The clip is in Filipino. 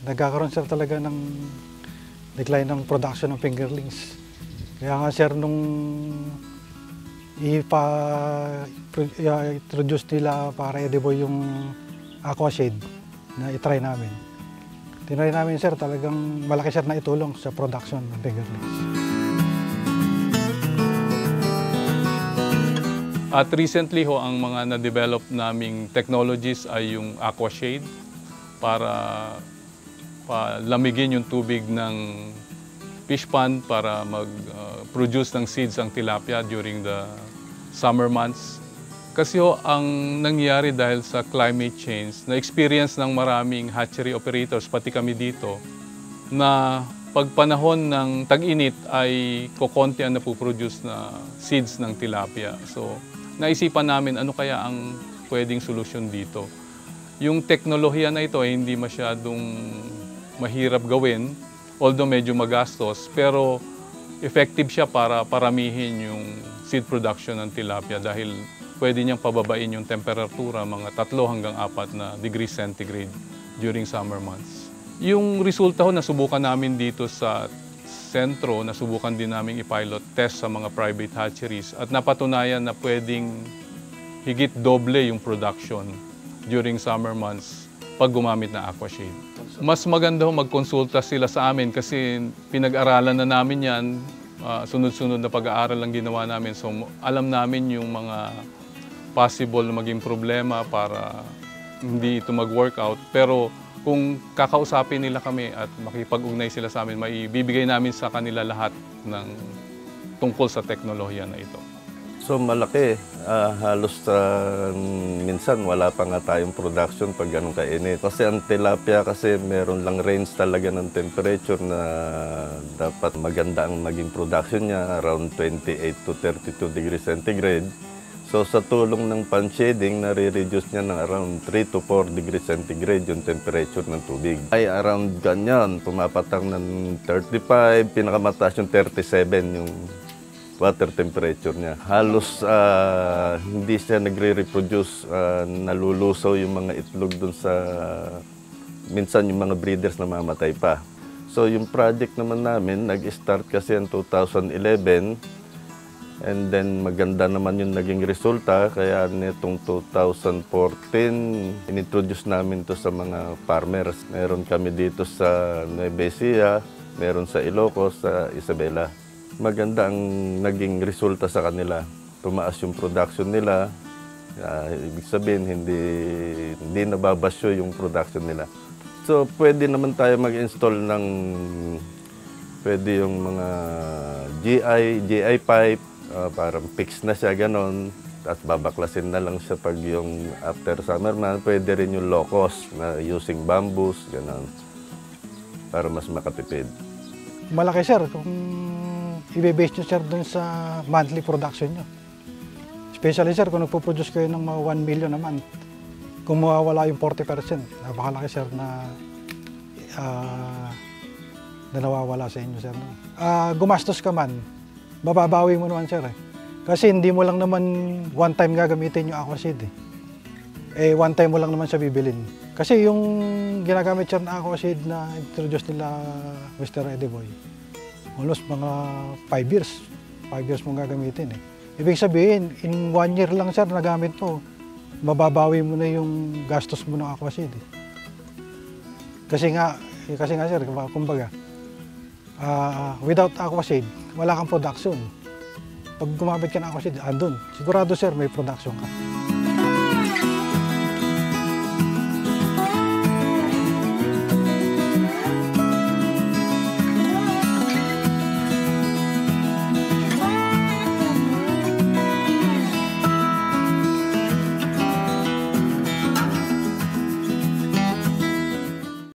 nagkakaroon sir talaga ng decline ng production ng fingerlings. Kaya nga sir, nung introduce nila para edible yung Aquashade na itry namin. Tinry namin sir, talagang malaki sir na itulong sa production ng fingerlings. At recently ho, ang mga na-develop naming technologies ay yung Aquashade para lamigin yung tubig ng fish pond para mag-produce ng seeds ang tilapia during the summer months. Kasi ho, ang nangyari dahil sa climate change, na-experience ng maraming hatchery operators, pati kami dito, na pag panahon ng tag-init ay kokonti ang napuproduce na seeds ng tilapia. So, naisipan namin ano kaya ang pwedeng solusyon dito. Yung teknolohiya na ito ay hindi masyadong mahirap gawin, although medyo magastos, pero effective siya para paramihin yung seed production ng tilapia dahil pwede niyang pababain yung temperatura mga 3 hanggang 4 na degrees centigrade during summer months. Yung resulta ho, nasubukan namin dito sa sentro, nasubukan din namin i-pilot test sa mga private hatcheries at napatunayan na pwedeng higit doble yung production during summer months pag gumamit ng Aquashade. Mas maganda ho magkonsulta sila sa amin kasi pinag-aralan na namin yan, sunod-sunod na pag-aaral ang ginawa namin. So alam namin yung mga possible na maging problema para hindi ito mag-workout. Pero kung kakausapin nila kami at makipag-ugnay sila sa amin, maibibigay namin sa kanila lahat ng tungkol sa teknolohiya na ito. So malaki, halos minsan wala pa nga tayong production pag ganun kainit. Kasi ang tilapia kasi meron lang range talaga ng temperature na dapat maganda ang maging production niya, around 28 to 32 degrees centigrade. So sa tulong ng pan shading, nare-reduce niya ng around 3 to 4 degrees centigrade yung temperature ng tubig. Ay around ganyan, pumapatang ng 35, pinakamataas yung 37 yung water temperature niya. Halos hindi siya nagre-reproduce, nalulusaw yung mga itlog dun sa, minsan yung mga breeders na mamatay pa. So yung project naman namin, nag-start kasi in 2011, and then maganda naman yung naging resulta, kaya nitong 2014, inintroduce namin to sa mga farmers. Meron kami dito sa Nueva Ecija, meron sa Ilocos, sa Isabela. Maganda ang naging resulta sa kanila. Tumaas yung production nila. Ibig sabihin, hindi nababasyo yung production nila. So, pwede naman tayo mag-install ng, pwede yung mga GI pipe, parang fix na siya, ganon. At babaklasin na lang siya pag yung after summer man. Pwede rin yung low-cost na using bamboos, ganon. Para mas makatipid. Malaki sir kung i-base nyo sir dun sa monthly production nyo. Especially sir kung nagpo-produce kayo ng mga 1 million a month. Kung mawawala yung 40%, napakalaki sir na nawawala sa inyo sir. Gumastos ka man, mababawi mo naman sir eh. Kasi hindi mo lang naman one time gagamitin yung Aquashade eh. One time mo lang naman siya bibilin. Kasi yung ginagamit sir na Aquashade na introduce nila Mr. Ediboy, almost mga 5 years. 5 years mong gagamitin eh. Ibig sabihin, in 1 year lang sir nagamit mo, mababawi mo na yung gastos mo ng Aquashade eh. Kasi nga sir, kumbaga, without Aquashade, wala kang production. Pag gumamit ka ng Aquashade, andun. Sigurado sir, may production ka.